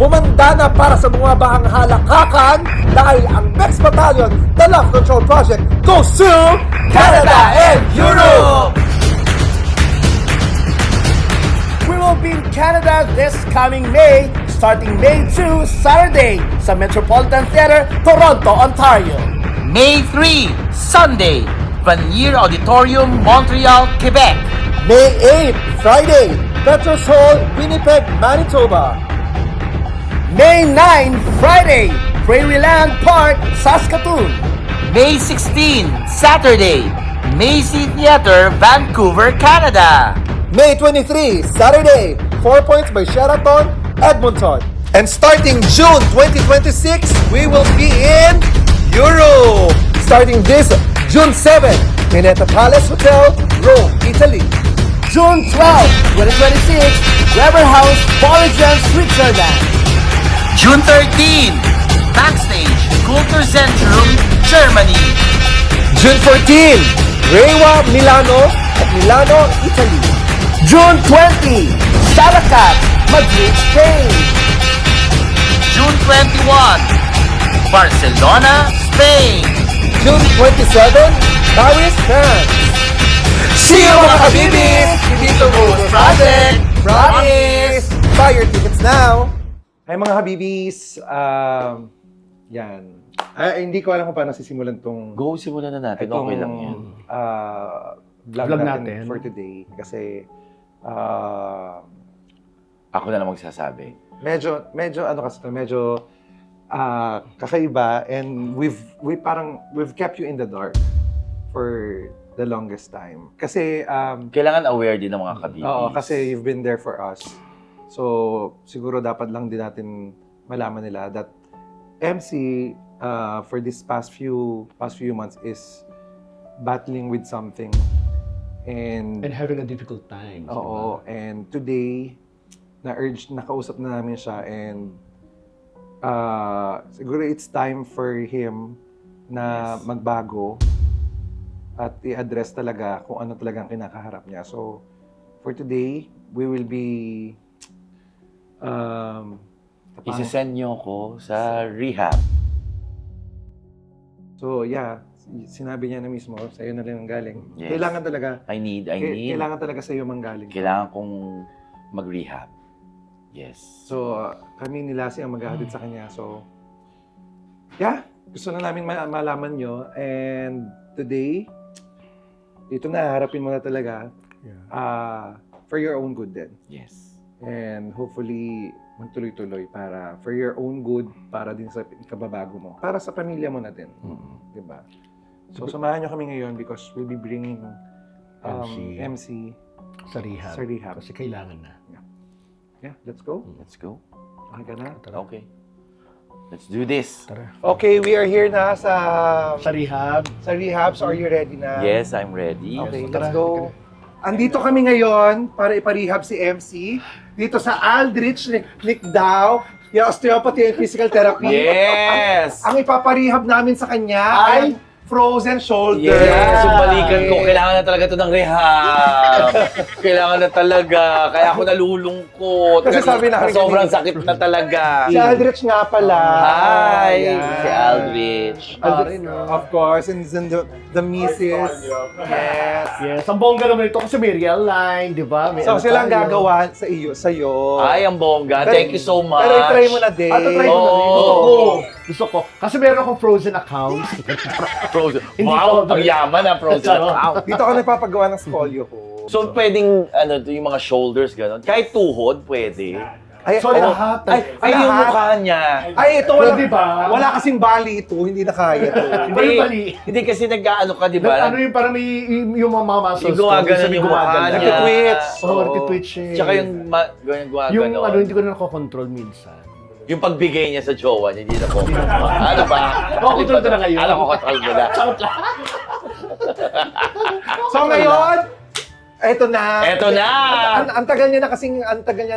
humanda na para sa mga bahang halakakan dahil ang next battalion, the Love Control Project, goes to Canada and Europe! We will be in Canada this coming May, starting May 2, Saturday, sa Metropolitan Theatre, Toronto, Ontario. May 3, Sunday, Vanier Auditorium, Montreal, Quebec. May 8, Friday, Petros Hall, Winnipeg, Manitoba. May 9, Friday, Prairieland Park, Saskatoon. May 16, Saturday, Macy Theatre, Vancouver, Canada. May 23, Saturday, 4 Points by Sheraton, Edmonton. And starting June 2026, we will be in Europe. Starting this June 7, Minetta Palace Hotel, Rome, Italy. June 12, 2026, Weber House, Bolligen, Switzerland. June 13, Backstage, Kulturzentrum, Germany. June 14, Rewa, Milano, at Milano, Italy. June 20, Sarakat, Madrid, Spain. June 21, Barcelona, Spain. June 27, Paris, France. See you mga kabibis! Dito Mood Project! Promise! Buy your tickets now! Hi mga habibis! Yan. Hindi ko alam kung paano sisimulan tong Go, simulan na natin. Okay lang yan. vlog natin for today. Kasi Ako na lang magsasabi. medyo ano kasi to, medyo kakaiba, and we've kept you in the dark for the longest time. Kasi Kailangan aware din ng mga kabibis. oo, kasi you've been there for us. So siguro dapat lang din natin malaman nila that MC for this past few months is battling with something, and having a difficult time. oo, and today nakausap na namin siya, and siguro it's time for him na magbago at i-address talaga kung ano talagang kinakaharap niya. So, for today, we will be Isisend nyo ko sa rehab. So, yeah, sinabi niya na mismo, sa iyo na rin ang galing. Yes. Kailangan talaga, I need. kailangan talaga sa iyo manggaling. Kailangan kong mag-rehab. Yes. So, kami ni Lassie ang maghahatid sa kanya. So, yeah, gusto na namin malaman nyo. And today, ito na, harapin mo na talaga for your own good din. Yes. And hopefully, magtuloy-tuloy para for your own good, para din sa ikababago mo. Para sa pamilya mo na din. Diba? So, samahan nyo kami ngayon because we'll be bringing MC Sa rehab. sa rehab. Kasi kailangan na. Yeah, let's go. Let's go. Okay ka na? Okay. Let's do this. Tara. Okay, we are here na sa Sa rehab. So, are you ready na? Yes, I'm ready. Okay, Tara. let's go. Andito kami ngayon para iparehab si MC dito sa Aldrich Nickdow, yung osteopathy and physical therapy. Yes! Ang ipaparehab namin sa kanya ay frozen shoulder. Yes! Yung balikan ko, kailangan na talaga ito ng rehab. Kailangan na talaga. Kaya ako nalulungkot. Kasi sabi na kanina- sobrang sakit na talaga. Si Aldrich nga pala. Hi! Ayan. Si Aldrich. Aldrich, of course, and then the missus. Yes. Yes, ang bongga naman ito kasi may real line, di ba? May So, ano silang tayo. gagawa sa'yo. Ay, ang bongga. Pero- Thank you so much. Pero i-try mo na din. Try mo na rin. Oo. Gusto ko. Kasi meron akong frozen account. Frozen. Hindi Wow, ko- ang yaman ang frozen Ano? account. Dito ako nagpapagawa ng scolio ko. So, pwedeng, yung mga shoulders, gano'n. Kahit tuhod, pwede. Ay, So, oh, lahat. Ay, yung Lahat? mukha niya. Ay, ito wala, Pwede ba? wala kasing bali ito, hindi na kaya ito. Hindi mali. Hindi kasi nag-ano ka, di ba? Ano yung parang may yung mga muscles Yung gumagano yung mukha niya. Nagtitwitch. Oo, nagtitwitch eh. Tsaka yung ganyan gumagano. Yung ano, hindi ko na nakokontrol minsan. Yung pagbigay niya sa jowa niya, hindi na po. Ano ba? Makokontrol ko na ngayon. Alam ko, control mo na. So ngayon, eto na. Eto na! Ang tagal niya na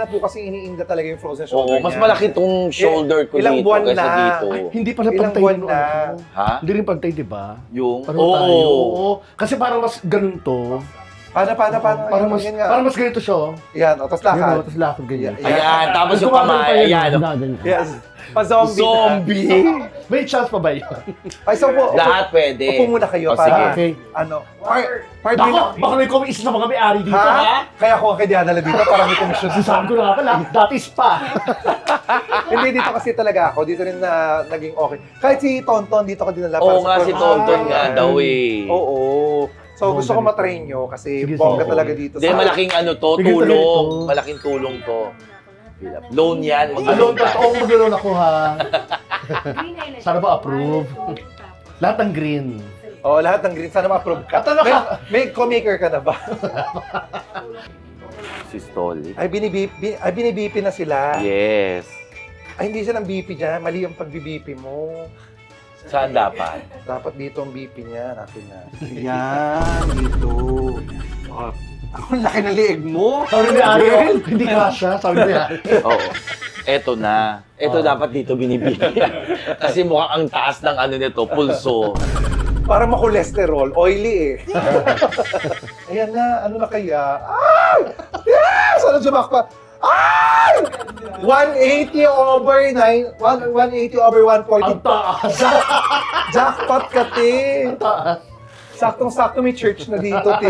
po kasing iniinda talaga yung frozen shoulder Oo, mas niya. malaki tong shoulder ko Ilang dito buwan kaysa na. dito. Hindi pala Ilang pantay buwan yung na. ano ko. Ha? Hindi rin pantay, di ba? Yung, Parang tayo. Oo. Kasi parang mas ganun to. Paano? Parang mas ganito siya, oh. Yan, o, tapos Yan, lakad. oh, tapos lakad ganyan. Yeah. Ayan, tapos yung Gumagano pa kamay, yan. ayan. Ganyan. Yes. Pa-zombie. Zombie! May chance pa ba yun? Ay, so po, Lahat pwede. upo muna kayo O, para, sige. Okay. ano, part Baka, baka may kumis na mga may-ari dito, ha? Ha? Kaya ako ang kay Diana dito para may komisyon. Sabi ko na nga pala, dati spa. Hindi, dito kasi talaga ako. Dito rin na naging okay. Kahit si Tonton, dito ko dinala. Oo para nga, sa si Tonton nga Ayan. daw eh. Oo. So, gusto ko matrain nyo kasi Sige, bongga sige. talaga dito. Hindi, malaking ano to, Sige, tuloy tulong. ito. Malaking tulong to. Loan yan. Alone, totoong mag-loan ako, ha? Green highlight. Sana ba approve? Lahat ng green. Oo, lahat ng green. Sana ma-approve ka. At ano ka? May co-maker ka na ba? Si Stoli. Ay, binibipi na sila. Yes. Ay, hindi siya ng BP dyan. Mali yung pag-BP mo. Saan dapat? Dapat dito ang BP niya. Natin na. Yan, dito. Oh, ang laki ng leeg mo. Sabi ni Ariel, hindi kasha. Sabi ni Ariel. Oo. Eto na. Eto dapat dito binibigyan. Kasi mukhang ang taas ng ano nito, pulso. Para makolesterol, oily eh. Ayan na, ano na kaya? Ay! Yes! Ano jumakpa? Ay! 180 over 9, 180 over 140. Ang taas. Jackpot ka, te. Ang taas. Saktong-sakto may church na dito, te.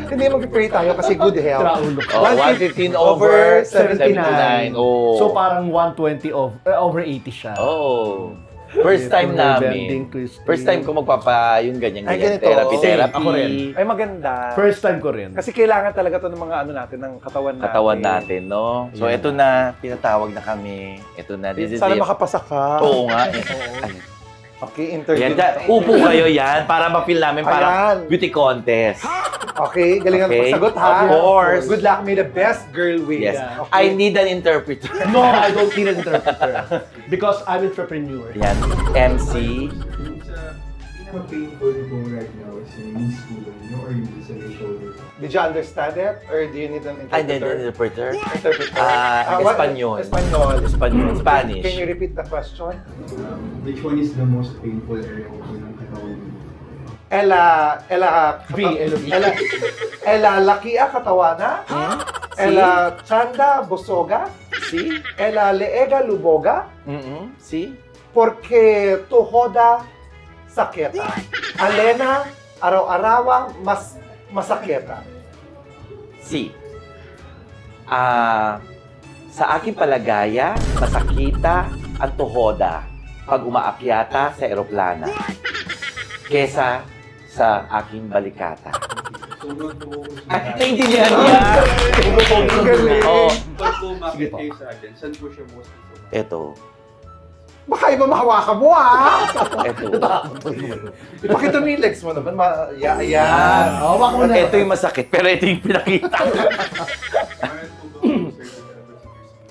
Hindi mag-pray tayo kasi good health. Traulo ka. Oh, 115 over 79. 79. Oh. So parang 120 over 80 siya. Oh. First time namin. First time ko yung ganyan Ay, ganyan. ganito. Therapy, Same. therapy. Ako rin. Ay, maganda. First time ko rin. Kasi kailangan talaga to ng mga ano natin, ng katawan natin. Katawan natin, no? So, Yeah. eto na, tinatawag na kami. Eto na, this is Sana it. makapasa ka. Oo nga. Okay, interview. Yan, upo kayo yan para ma-feel namin parang Ayan. beauty contest. Okay, galingan Okay. pagsagot ha. Of course. Good luck, may the best girl win. Yes. Okay. I need an interpreter. No, I don't need an interpreter. Because I'm entrepreneur. Yan. MC. Pinaka-painful ko right now is yung knee school, no? Or yung sa may shoulder. Did you understand it? Or do you need an I need interpreter? an interpreter. Interpreter. What- Espanyol. Espanyol. Espanyol. Spanish. Can you repeat the question? Which one is the most painful area ko ng katawan mo? Ela lakia katawana? Ela chanda bosoga? Si? Ela leega luboga? Si? Porque tuhoda saketa. Alena araw-arawa masaketa. Si. Sa aking palagaya, masakita ang tuhoda pag umaakyata sa eroplana kesa sa aking balikata. So, mag-focus Ay, naintindihan niya! Oo. Pag pumakit kayo sa atin, saan po siya most important? Eto. Baka iba mahawakan mo ah! Eto. Ipakita mo yung legs mo naman. Ayan. Hawak mo na. Ito yung masakit, pero ito yung pinakita. Meron po ba yung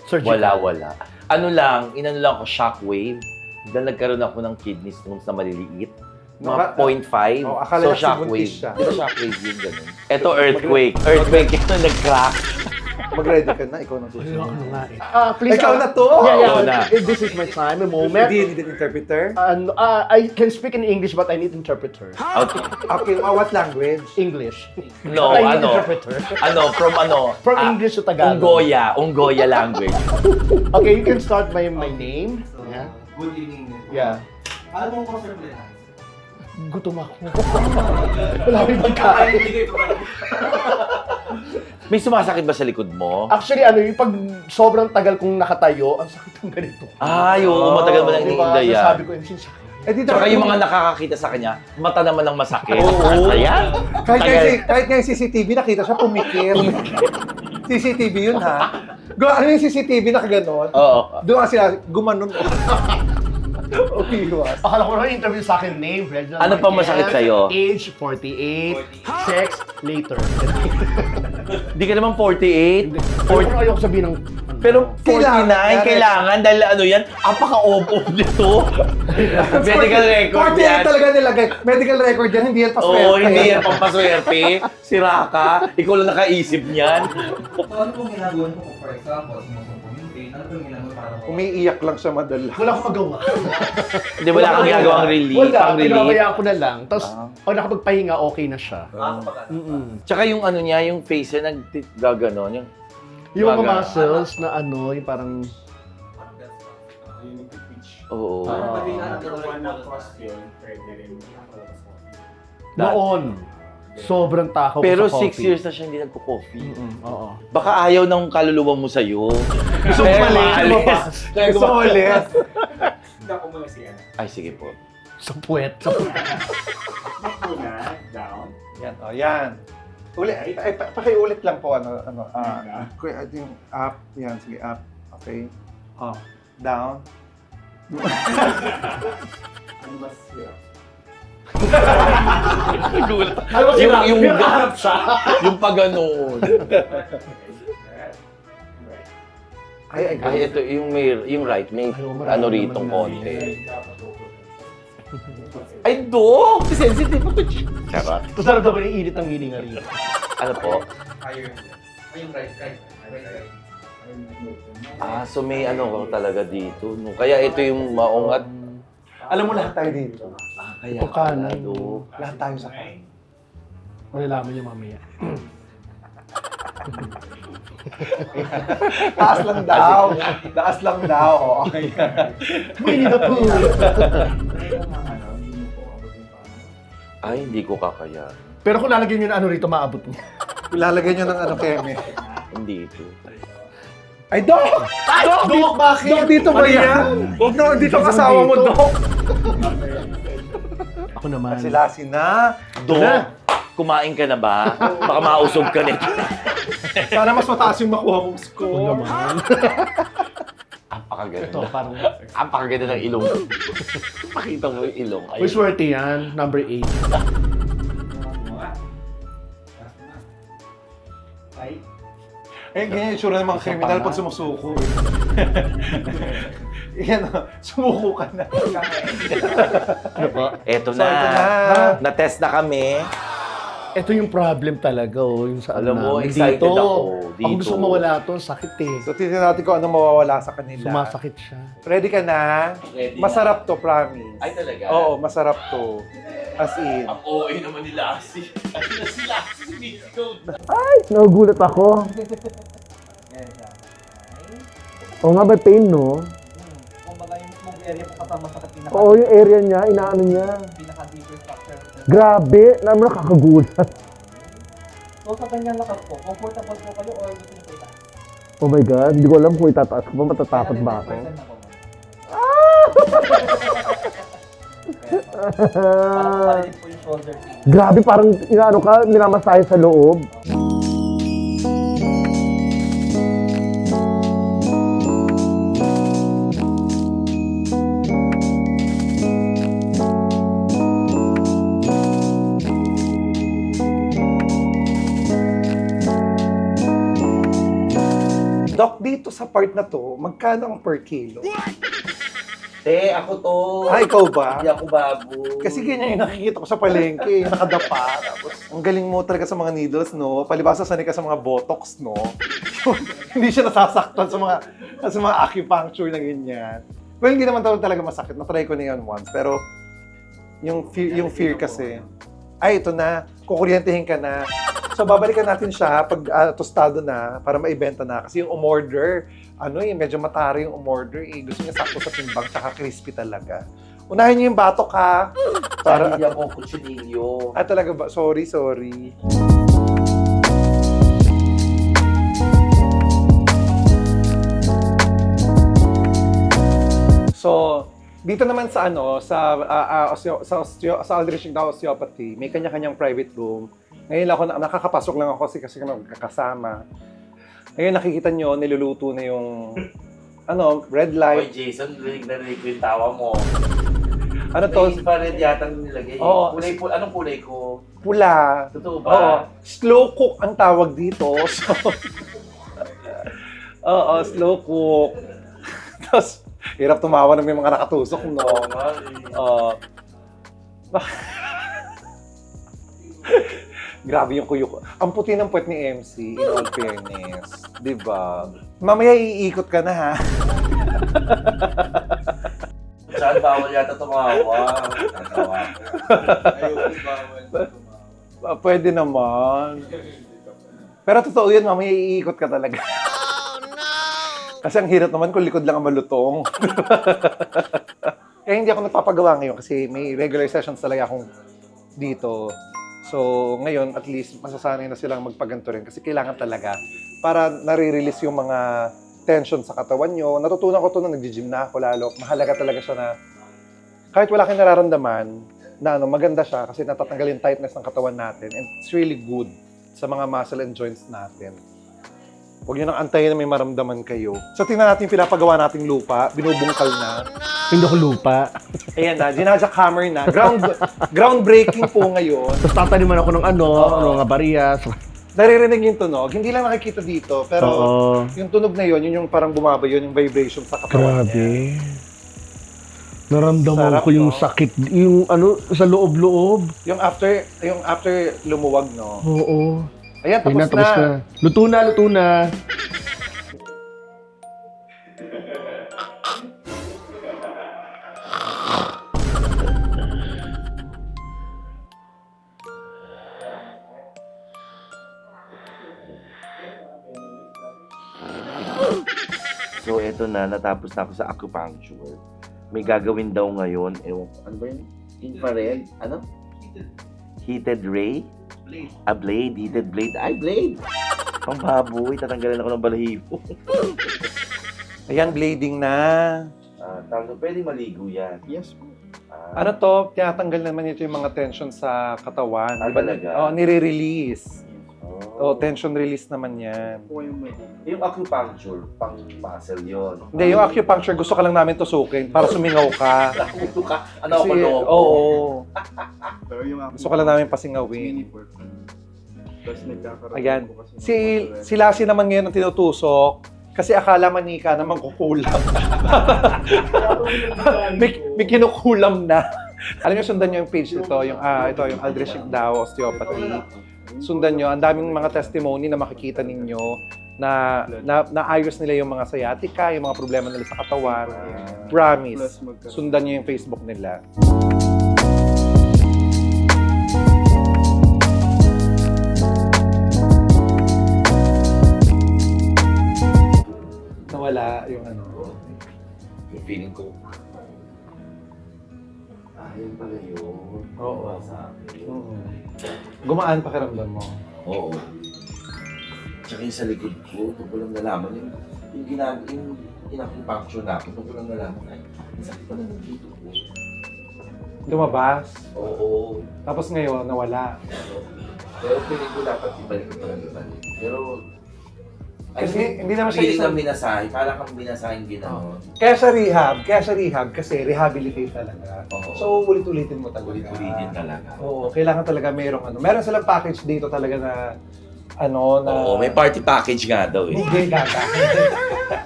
Surgical. Wala. Ano lang, inano lang ako, shockwave. Dahil nagkaroon ako ng kidney stones na maliliit. Mga 0.5. Oh, akala So, niya shockwave. buntis siya. Di ba shockwave yun, ganun? Ito, earthquake. Earthquake, ito nag-crack. Mag-ready ka na, ikaw na susunod. Ano nga eh. Please. Ikaw na to! Yeah. Ikaw na. This is my time, a moment. Do you need an interpreter? I can speak in English, but I need interpreter. Okay. Okay, what language? English. No, I need ano? interpreter. From English to Tagalog. Unggoya language. Okay, you can start by my name. Yeah. Good evening. Yeah. Ano mo ko sa plan? Gutom ako. Wala akong pagkain. May sumasakit ba sa likod mo? Actually, yung pag sobrang tagal kong nakatayo, ang sakit ng ganito. Ay, oo, matagal mo lang Diba? iniinda yan. Sabi ko, MC, sakit. Eh, di Tsaka dapat- yung mga nakakakita sa kanya, mata naman ang masakit. Oo. Ayan. Kahit nga yung CCTV, nakita siya pumikit. CCTV yun, ha? Ano yung CCTV na kaganon? Oo. Doon nga sila, gumanon. Umiwas. Akala ko na interview sa akin, name, Reginald Ano pa Marquez, masakit sa'yo? Age, 48, sex, later. Di ka naman 48. Ayoko sabihin ng... Pero 49, kailangan dahil ano yan, apaka-ob-ob nito. Medical record 48 yan. talaga nilagay. Medical record yan, hindi yan paswerte. Oo, hindi yan pampaswerte. Sira ka. Ikaw lang nakaisip niyan. So, ano pong ginagawa mo kung for example, sumusumpong yung pain, Umiiyak lang siya madala. Wala akong magawa. Hindi, wala kang ginagawang relief. Wala, Pang relief. pinabayaan ko na lang. Tapos, pag nakapagpahinga, okay na siya. Tsaka yung ano niya, yung face niya, gaganon. Yung mga Baga. muscles na ano, yung parang... Oo. Noon, sobrang takaw Pero ko sa 6 coffee. years na siya hindi nagko-coffee. Oo. Baka ayaw ng kaluluwa mo sa'yo. Gusto ko maalis. Gusto mo ulit. Hindi ako muna siya. Ay, sige po. Sa puwet. Sa puwet. Down. Yan, yan. Pakiulit lang po, yung up, yan, sige, up, okay. Down. Ano ba siya? Alam mo sila, Yung- yung harap siya. Yung pag-ganon. Ay, Ay, ito, yung right, may Ay, marami ano rito naman konti. Ay, Dok! Sensitive ako. Charot. Tapos naramdaman yung init ng hininga rito. Ano po? Higher. Ay, yung right. Ah, so may ano ko talaga dito. No? Kaya ito yung maungat. alam mo lahat tayo dito. Ah, kaya Ito kanan. pala, Dok. Lahat tayo sa kanan. Malalaman niyo mamaya. Taas lang daw. Taas lang daw. Okay. Winnie the Pooh! Ay, hindi ko kakaya. Pero kung lalagyan niyo na ano rito, maabot niya. Ilalagay nyo ng ano, Keme. Hindi ito. Ay, Dok! Dok, bakit? Dok, dito ba yan? Huwag na, dito ang asawa mo, Dito. Dok. Ako naman. Silasi na. Dok, kumain ka na ba? Baka mausog ka nito. Sana mas mataas yung makuha mong Ako score. naman. Apakaganda. Ito, parang... Apakaganda ng ilong. Pakita mo yung ilong. Ay, Uy, swerte yan. Number 8. Eh, ganyan yung tsura ng mga kriminal pag sumusuko. Yan, sumuko ka na. Ano pa? eto So, ito na. Na-test na kami. Ito yung problem talaga, oh. Yung sa Alam mo, namin. excited dito. ako. Ako Dito. gusto mawala to. Sakit eh. So, titignan natin kung ano mawawala sa kanila. Sumasakit siya. Ready ka na? Ready na. Masarap to, promise. Ay, talaga? Oo, masarap to. As in. Ang OA naman ni Lassie. Ano si Lassie? Sinisigaw na. Nagugulat ako. Oo nga, may pain, no? Kumbaga yung mismong area po kasama sa pinaka Oo, yung area niya, inaano niya. deeper structure. Grabe, naman nakakagulat. So sa ganyan lakas po, comfortable po kayo or gusto niyo po itaas? Oh my God, hindi ko alam kung itataas ko pa, matatakot ba ako? 100% na po, ma'am. Parang marinig po yung shoulder pain. Grabe, parang inaano ka, minamasahe sa loob. Doc, dito sa part na to, magkano ang per kilo? Te, ako to. Ikaw ba? Hindi ako bago. Kasi ganyan yung nakikita ko sa palengke, yung nakadapa. Tapos, ang galing mo talaga sa mga needles, no? Palibasa sanay ka sa mga botox, no? Hindi siya nasasaktan sa mga acupuncture na ganyan. Well, hindi naman talaga masakit. Na-try ko na yan once. Pero, yung fear kasi, ay, ito na, kukuryentehin ka na. So, babalikan natin siya pag tostado na para maibenta na. Kasi yung umorder, medyo matari yung umorder. Gusto niya sakto sa timbang, tsaka crispy talaga. Unahin niyo yung batok, ha? Para hindi ako kutsilyo. Talaga ba? Sorry. So, dito naman sa sa Aldrich na Osteopathy, may kanya-kanyang private room. Ngayon ako nakakapasok lang ako kasi magkakasama. Ngayon nakikita nyo, niluluto na yung red Oy, light. Jason, rinig ko yung tawa mo. Ano to? May infrared yata nilagay. Oo. Anong kulay ko? Pula. Totoo ba? Oo. Slow cook ang tawag dito. So, oo, slow cook. Tapos, hirap tumawa na may mga nakatusok, no? Oo nga eh. Grabe yung kuyo ko. Ang puti ng puwet ni MC, in all fairness. Diba? Mamaya iikot ka na, ha? Saan bawal yata tumawa? Tatawa ko. Ayoko bawal. Pwede naman. Pero totoo yun, mamaya iikot ka talaga. Kasi ang hirap naman kung likod lang ang malutong. Kaya hindi ako nagpapagawa ngayon kasi may regular sessions talaga akong dito. So, ngayon, at least, masasanay na silang magpaganto rin kasi kailangan talaga para nare-release yung mga tension sa katawan nyo. Natutunan ko ito nung nag-gym na ako lalo. Mahalaga talaga siya na kahit wala kang nararamdaman, na maganda siya kasi natatanggal yung tightness ng katawan natin and it's really good sa mga muscle and joints natin. Huwag nyo nang antayin na may maramdaman kayo. So, tingnan natin yung pinapagawa nating lupa. Binubungkal na. Pindo ko lupa. Ayan na, ginajak-hammer na. Groundbreaking po ngayon. Tapos tataniman ako ng ano nga bariyas. Naririnig yung tunog. Hindi lang nakikita dito, pero Oo. yung tunog na yun yung parang bumaba yun, yung vibration sa katawan niya. Grabe. Naramdaman Sarap, ko yung no? sakit, yung ano, sa loob-loob. Yung after lumuwag, no? Oo. Ayan, Ayun tapos na. Luto na. So, eto na. Natapos na ako sa acupuncture. May gagawin daw ngayon. Ewan, ano ba yun? Infrared? Ano? Heated ray? Blade. A blade. Heated blade. Ay, blade! Pang baboy. Tatanggalin ako ng balahibo. Ayan, blading na. Pwede maligo yan. Yes po. Ano to, tinatanggal naman ito yung mga tension sa katawan. Ah, talaga? Oo, nire-release. Oh. Tension release naman yan. Po yung may Yung acupuncture, pang muscle yun. Hindi, yung acupuncture, gusto ka lang namin tusukin para sumingaw ka. Ano ako Kasi, loko? oo. Pero yung Gusto ka lang namin pasingawin. Uniform. Tapos nagkakaroon Ayan. po kasi ng Si Lassie naman ngayon ang tinutusok kasi akala manika na mangkukulam. may kinukulam na. Alam niyo, sundan niyo yung page nito, yung yung Aldrich Dao Osteopathy. Sundan niyo, ang daming mga testimony na makikita ninyo na naayos nila yung mga sciatica, yung mga problema nila sa katawan. Promise. Sundan niyo yung Facebook nila. Nawala yung ano. Yung feeling ko. Yun pala yun. Oo. Sa akin. Gumaan pakiramdam mo. Oo. Tsaka yung sa likod ko, doon ko lang nalaman yung inacupuncture na ako, doon ko lang nalaman ay, sakit pala ng dito ko. Lumabas. Oo. Tapos ngayon, nawala. Pero feeling ko dapat ibalik ko talaga ibalik. Pero, Kasi hindi naman siya feeling isang... ng binasahe, parang kang binasahin ginanon. Kaya sa rehab kasi rehabilitate talaga. Oo. So, ulit-ulitin mo talaga. Ulit-ulitin talaga. Oo, kailangan talaga merong ano. Meron silang package dito talaga na Oo, may party package nga daw eh. Hindi, gaga.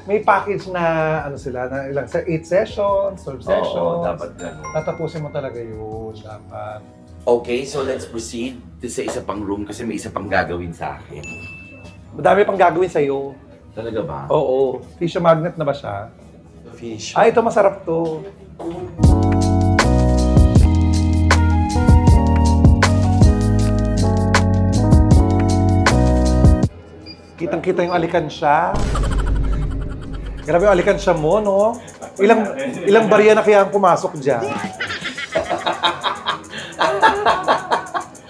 May package na ano sila, na ilang 8 sessions, 12 sessions. Oo, dapat gano'n. Tatapusin mo talaga yun, dapat. Okay, so let's proceed sa isa pang room kasi may isa pang gagawin sa akin. Madami pang gagawin sa'yo. Talaga ba? Oo. Tissue magnet na ba siya? Fish. Ito masarap to. Kitang-kita yung alikansya. Grabe yung alikansya mo, no? Ilang barya na kaya ang pumasok dyan?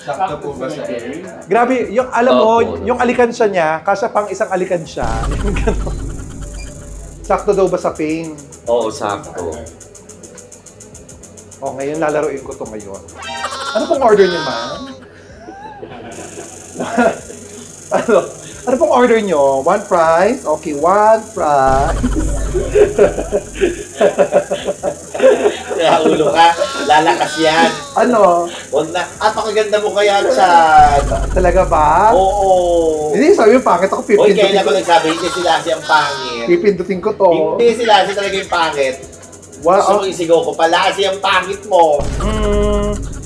Sakto po ba sa air? Grabe, yung alam mo, Opo. yung alikansya niya, kasya pang isang alikansya. Yung gano'n. Sakto daw ba sa pain? Oo, sakto. O, ngayon lalaruin ko to ngayon. Ano pong order niyo, ma'am? Ano pong order niyo? 1 price? Okay, 1 price. Kaya ulo ka, lalakas yan. Ano? Huwag na, napakaganda mo kaya dyan. Talaga ba? Oo. Hindi, sabi yung pangit ako, Hoy, kailan pipindutin ko ko. nagsabi, hindi si Lassie ang pangit. Pipindutin ko to. Hindi si Lassie talaga yung pangit. Gusto Wow. mong isigaw ko pa, Lassie ang pangit mo.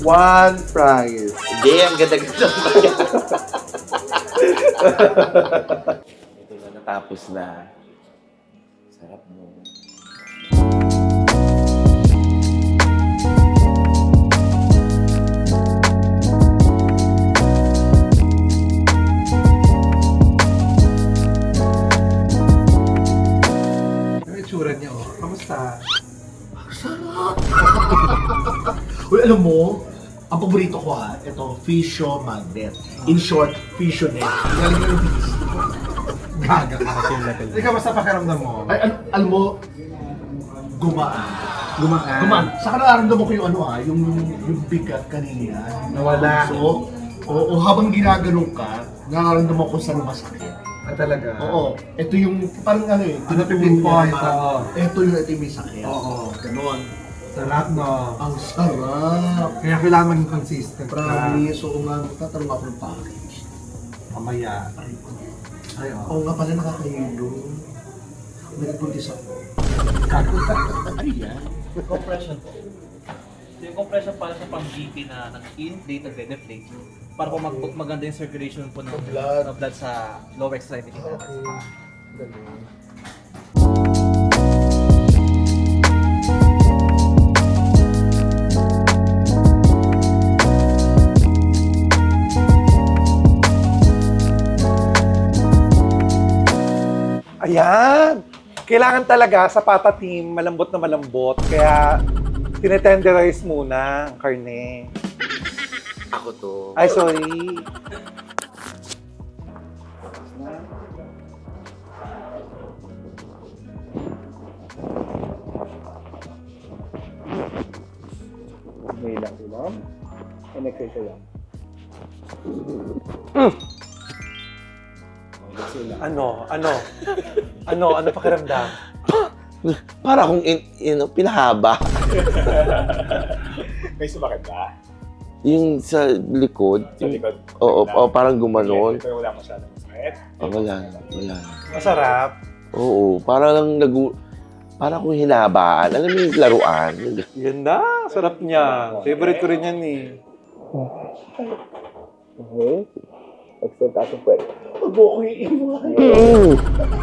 1 price. Sige. Hindi, ang ganda-ganda pa yan. Ito na, natapos na. Sarap mo. Ano yung tsura niya, oh? Kamusta? Uy, alam mo, ang paborito ko ha, ito, Fisio Magnet. In short, Fissionet. Galing yung bilis. Gaga ka. Hindi ka basta pakiramdam mo. Ay, alam mo, gumaan. Gumaan. Gumaan. Saka nararamdaman ko yung ano ha, yung bigat kanina. Nawala. So, o habang ginagano ka, nararamdaman ko saan masakit. Ah, talaga? Oo. Ito yung, parang ano eh. Ano, pinpoint, oo. Ito yung may sakit. Oo. Ganon. Sarap, no? Ang sarap. Kaya kailangan maging consistent ka. Promise. Oo nga, tatanong ako ng package. Mamaya. Ay, oh. Oo nga pala, nakakahilo. May nagpuntis ako. Ano yan? Compression po. So yung compression para sa pang-GP na nag-inflate, nag-deflate. Para po maganda yung circulation po ng blood sa lower extremity. Ayan! Kailangan talaga sa pata team, malambot na malambot. Kaya, tinetenderize muna ang karne. Ako to. Ay, sorry. May ilang ilang. And exercise lang. Ano pakiramdam? Para akong pinahaba. May sumakit ba? Yung sa likod. Sa likod? Oo, parang gumanon. Pero wala masyadong masakit. Wala. Masarap. Oo, parang parang kung hinabaan. Alam mo yung laruan. Yan na, sarap niya. Favorite ko rin yan eh. Okay. Extend taas yung pwede. Huwag mo akong iiwan.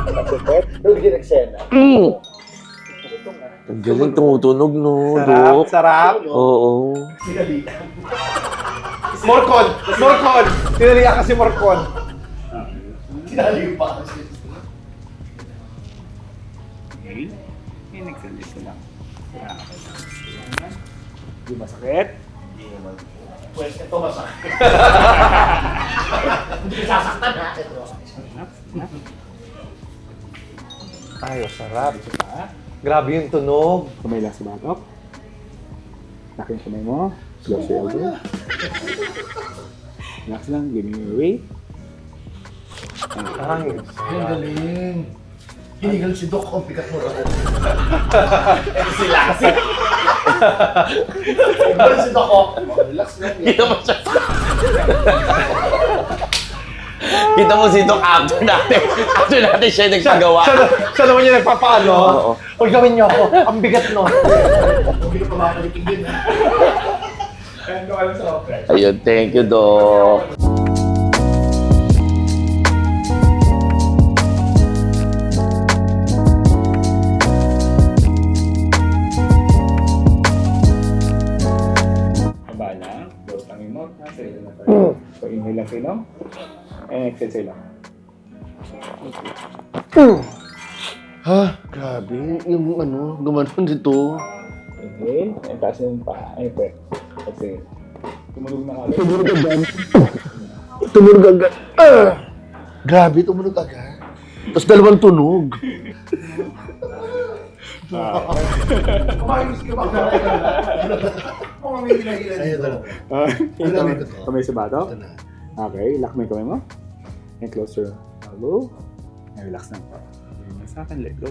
Taas yung pwede. Huwag yung eksena. Ang galing tumutunog, no, Sarap, Dok? sarap. Oo. Morcon! Tinalian kasi Morcon. Sinali pa kasi. Okay. In-extend ito lang. Hindi masakit. Pwes, ito masakit. Hindi ka sasaktan ha. Ito. Ay, sarap. Grabe yung tunog. Kamay lang sa batok. Laki yung kamay mo. Close your elbow. Relax lang. Give me your weight. Ay, Ang galing. Hinigal si Doc, ang bigat mo raw. Hinigal si Doc, oh. Relax lang. Kita mo siya. Kita mo si Dok after natin siya nagpagawa. siya naman yung nagpapaano. Oo. Huwag gawin niyo ako. Ang bigat no. Hindi ka pa makakalikin din, ha? Kaya ko alam sa operate. Ayun, thank you, Dok. Abala. Close lang yung mouth. Sarili na tayo. So, inhale lang kayo. And exhale lang. Ha? Grabe. Yung ano, gumanon dito. Inhale. And taas yung paa. Ay, pwede. Exhale. Tumulog na ka. Tumunog agad. Grabe, tumunog agad. Tapos dalawang tunog. Kumayos ka ba? Kung may hinahilan dito. Kamay sa batok. Ito na. Okay, lock mo yung kamay mo. And close your elbow. And relax lang. Bigyan mo sa akin, let go.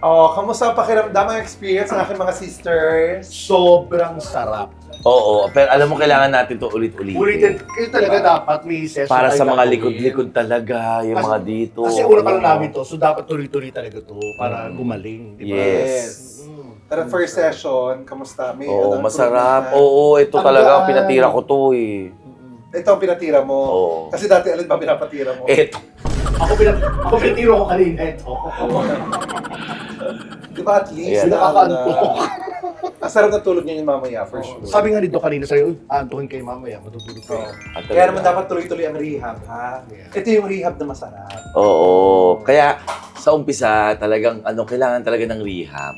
Oh, kamusta ang pakiramdam ang experience ng aking mga sisters? Sobrang sarap. Oo, pero alam mo, kailangan natin to ulit-ulitin. Ulitin, kayo talaga dapat may session. Para sa tayo mga gagawin. likod-likod talaga, yung mga dito. Kasi una pa lang namin to, so dapat tuloy-tuloy talaga to para gumaling. Di ba? Yes. Pero first session, kamusta? May Oo, ano, masarap. improvement na? Oo, ito Ang talaga, gaan. pinatira ko to eh. Ito ang pinatira mo. Oo. Kasi dati alin ba pinapatira mo? Ito. Ako pinatiro ko kanina. Ito. Di ba at least? Ayan. Nakakaantok. Ang sarap na tulog niya yung mamaya, for sure. Sabi nga dito kanina sa'yo, antukin kayo mamaya, matutulog Oo. kayo. Kaya naman dapat tuloy-tuloy ang rehab, ha? Ito yung rehab na masarap. Oo. Kaya sa umpisa, talagang kailangan talaga ng rehab.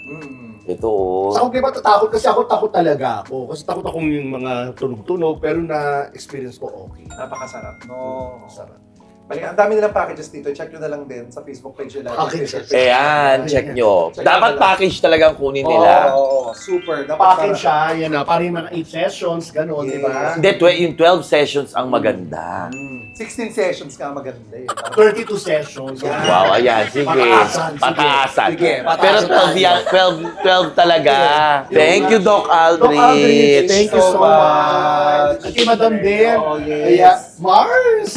Ito oh. Sa akin ba tatakot kasi ako takot talaga ako. Kasi takot akong yung mga tunog-tunog pero na-experience ko okay. Napakasarap, no? Masarap. Balik, ang dami nilang packages dito. Check nyo na lang din sa Facebook page nila. Packages. Ayan, check nyo. Check Dapat nyo na. package talagang kunin Oo, nila. oo, super. Dapat Package sarap. siya, yan na. Parang yung mga 8 sessions, gano'n, Yes. di ba? Hindi, yung 12 sessions ang maganda. 16 sessions ka maganda eh. 32 sessions. Yeah. Wow, ayan, sige. Pataasan, sige. Pataasan. Sige, Pero pataasan 12 yan, 12 talaga. Thank you, Doc Doc Aldrich, Aldrich. thank you so much. At kay Madam din. Oh, yes. Kaya, Mars!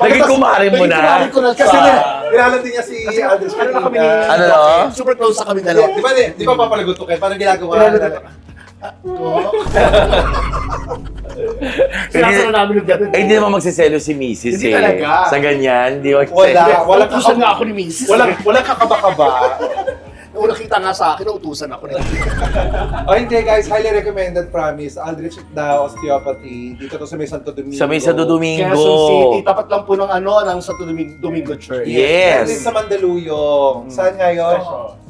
Naging kumarin mo na. Kumarin ko na Kasi siya. kilala din niya si Kasi Aldrich ano na kami ni... kanina. Ano no? Super close sa kami dalawa. Di ba papalagot to kayo? Parang ginagawa. Kilala din. Sinasara namin yung gano'n. Eh, hindi naman magsiselo si Mrs. Hindi eh. talaga. Sa ganyan, hindi magsiselo. Wala. Walang Utusan nga ako ni Mrs. Walang kakaba-kaba. Nung nakita nga sa akin, utusan ako na. O hindi guys, highly recommended, promise. Aldrich na Osteopathy. Dito to sa May Santo Domingo. Sa May Santo Domingo. Quezon City, tapat lang po ng ng Santo Domingo Church. Yes. Meron din sa Mandaluyong. Saan ngayon?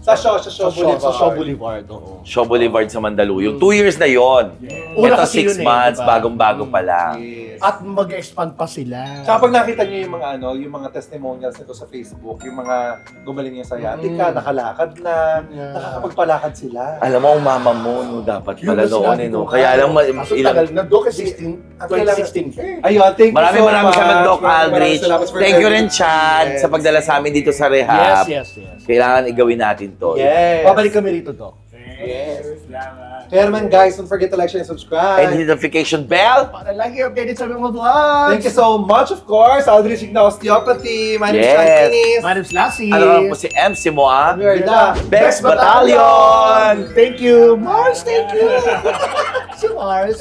Sa Shaw Boulevard. Sa Shaw Boulevard, oo. Shaw Boulevard sa Mandaluyong. 2 years na yon. Una Ito kasi 6 yun eh, months, diba? bagong-bago pa lang. Yes. At mag-expand pa sila. Tsaka pag nakita niyo yung mga yung mga testimonials nito sa Facebook, yung mga gumaling yung sciatica, nakalakad na, Yeah. nakakapagpalakad sila. Alam mo, ang mama mo, no, dapat Yun pala na noon sinabi eh, no? ko. Kaya alam mo, Kaso tagal na, Doc, 2016. Ayun, thank you Maraming so maraming much. salamat, Doc Maraming Aldrich. salamat for Thank you rin, everything. Chad, sa pagdala sa amin dito sa rehab. Yes. Kailangan igawin natin to. Yes. Babalik kami rito, Doc. Yes. Kaya naman guys, don't forget to like, share, and subscribe. And hit the notification bell. Para lagi updated sa mga vlogs. Thank you so much, of course. Aldrich na Osteopathy. My name is Yes. Sean Kinis. My name's Lassie. Ano lang po si MC mo, ah? We are the Bex Battalion! Thank you, Mars. Thank you. Si Mars.